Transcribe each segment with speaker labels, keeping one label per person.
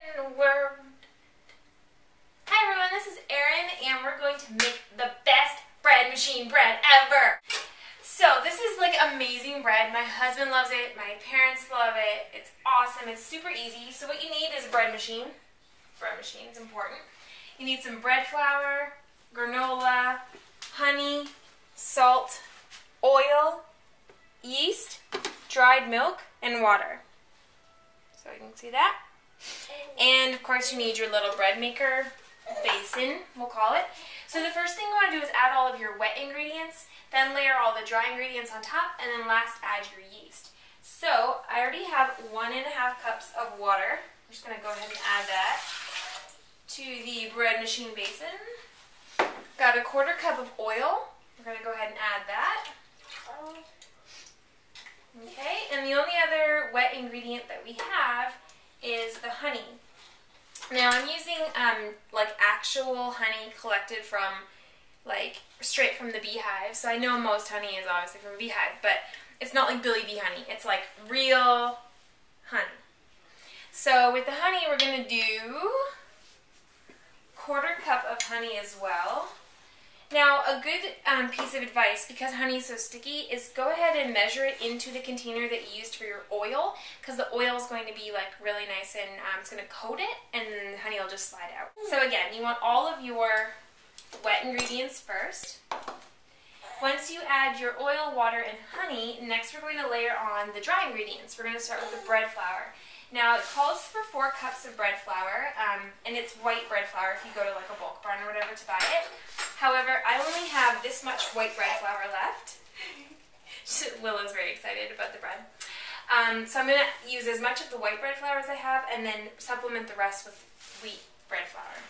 Speaker 1: Hi everyone, this is Erin and we're going to make the best bread machine bread ever. So this is like amazing bread. My husband loves it, my parents love it. It's awesome, it's super easy. So what you need is a bread machine. Bread machine is important. You need some bread flour, granola, honey, salt, oil, yeast, dried milk, and water. So you can see that. And of course you need your little bread maker basin, we'll call it. So the first thing you want to do is add all of your wet ingredients, then layer all the dry ingredients on top, and then last add your yeast. So I already have 1.5 cups of water. I'm just going to go ahead and add that to the bread machine basin. Got a 1/4 cup of oil. We're going to go ahead and add that. Okay, and the only other wet ingredient that we have is the honey. Now I'm using like actual honey collected from straight from the beehive. So I know most honey is obviously from a beehive, but it's not like Billy Bee honey. It's like real honey. So with the honey we're going to do 1/4 cup of honey as well. Now, a good piece of advice, because honey is so sticky, is go ahead and measure it into the container that you used for your oil, because the oil is going to be like really nice and it's going to coat it, and then the honey will just slide out. So again, you want all of your wet ingredients first. Once you add your oil, water, and honey, next we're going to layer on the dry ingredients. We're going to start with the bread flour. Now, it calls for 4 cups of bread flour, and it's white bread flour if you go to like a bulk barn or whatever to buy it. However, I only have this much white bread flour left. Willow's very excited about the bread. So I'm going to use as much of the white bread flour as I have and then supplement the rest with wheat bread flour.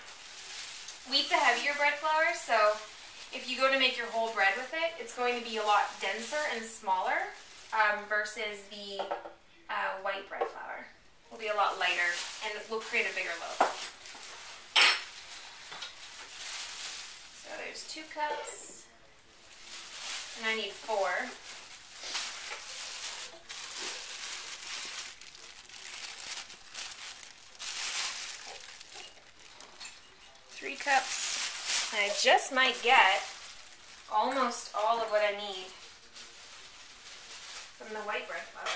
Speaker 1: Wheat's a heavier bread flour, so if you go to make your whole bread with it, it's going to be a lot denser and smaller versus the white bread flour. Will be a lot lighter and will create a bigger loaf. So there's 2 cups, and I need 4. Three cups, and I just might get almost all of what I need from the white bread flour.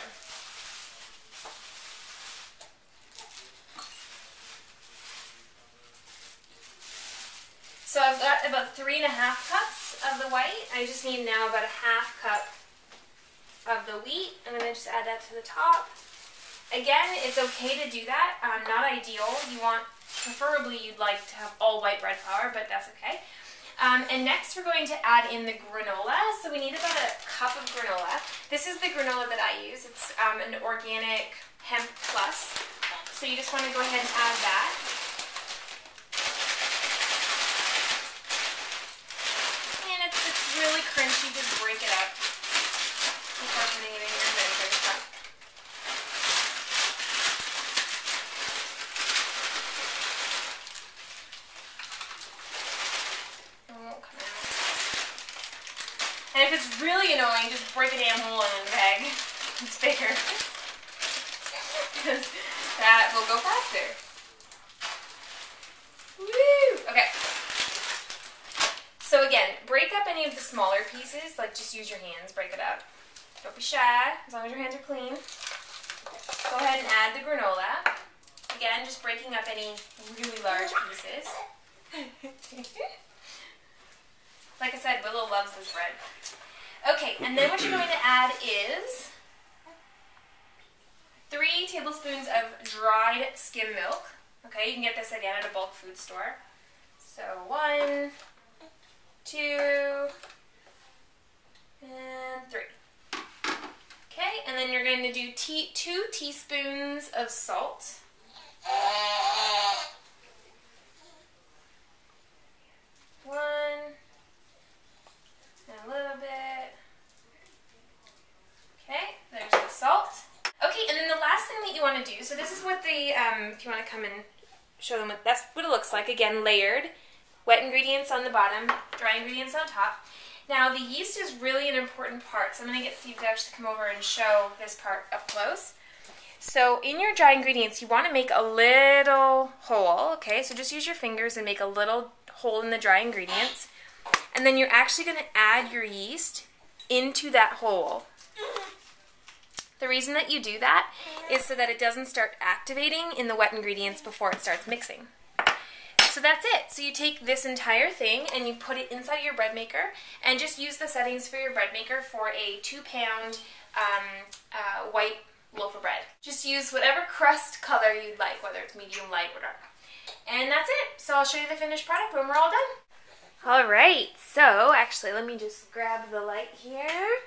Speaker 1: So I've got about 3.5 cups of the white. I just need now about 1/2 cup of the wheat. I'm going to just add that to the top. Again, it's okay to do that. Not ideal. Preferably you'd like to have all white bread flour, but that's okay. And next we're going to add in the granola. So we need about 1 cup of granola. This is the granola that I use. It's an organic hemp plus. So you just want to go ahead and add that. Really crunchy, just break it up before putting it in your measuring cup. It won't come out. And if it's really annoying, just break a damn hole in the bag. It's bigger. Because that will go faster. Woo! Okay. So again, break up any of the smaller pieces, like just use your hands, break it up. Don't be shy, as long as your hands are clean. Go ahead and add the granola. Again, just breaking up any really large pieces. Like I said, Willow loves this bread. Okay, and then what you're going to add is 3 tablespoons of dried skim milk. Okay, you can get this again at a bulk food store. So 1, 2, and 3. Okay, and then you're going to do 2 teaspoons of salt. 1, and a little bit. Okay, there's the salt. Okay, and then the last thing that you want to do, so this is what the, if you want to come and show them, that's what it looks like, again, layered. Wet ingredients on the bottom, dry ingredients on top. Now the yeast is really an important part, so I'm going to get Steve to actually come over and show this part up close. So in your dry ingredients, you want to make a little hole, okay? So just use your fingers and make a little hole in the dry ingredients. And then you're actually going to add your yeast into that hole. The reason that you do that is so that it doesn't start activating in the wet ingredients before it starts mixing. So that's it. So you take this entire thing and you put it inside your bread maker and just use the settings for your bread maker for a 2-pound white loaf of bread. Just use whatever crust color you'd like, whether it's medium, light, or dark. And that's it. So I'll show you the finished product when we're all done. Alright, so actually let me just grab the light here.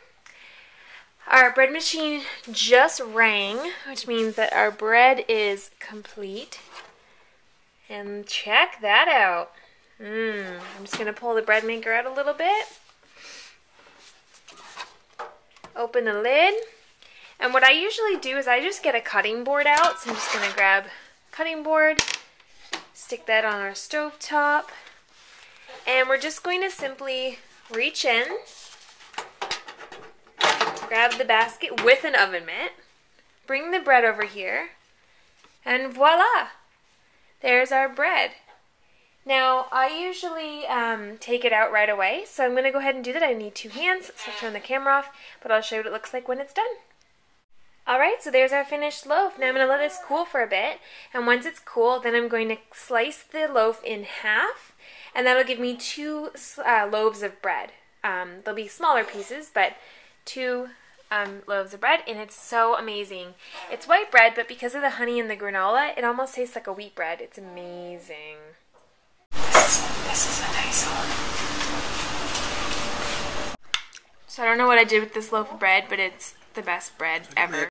Speaker 1: Our bread machine just rang, which means that our bread is complete. And check that out. I'm just going to pull the bread maker out a little bit. Open the lid. And what I usually do is I just get a cutting board out. So I'm just going to grab a cutting board, stick that on our stove top, and we're just going to simply reach in, grab the basket with an oven mitt, bring the bread over here, and voila! There's our bread. Now, I usually take it out right away, so I'm going to go ahead and do that. I need 2 hands, so I'll turn the camera off, but I'll show you what it looks like when it's done. Alright, so there's our finished loaf. Now I'm going to let this cool for a bit, and once it's cool, then I'm going to slice the loaf in half, and that'll give me 2 loaves of bread. They'll be smaller pieces, but 2 loaves of bread, and it's so amazing. It's white bread, but because of the honey and the granola, it almost tastes like a wheat bread. It's amazing. This is a nice one. So I don't know what I did with this loaf of bread, but it's the best bread ever.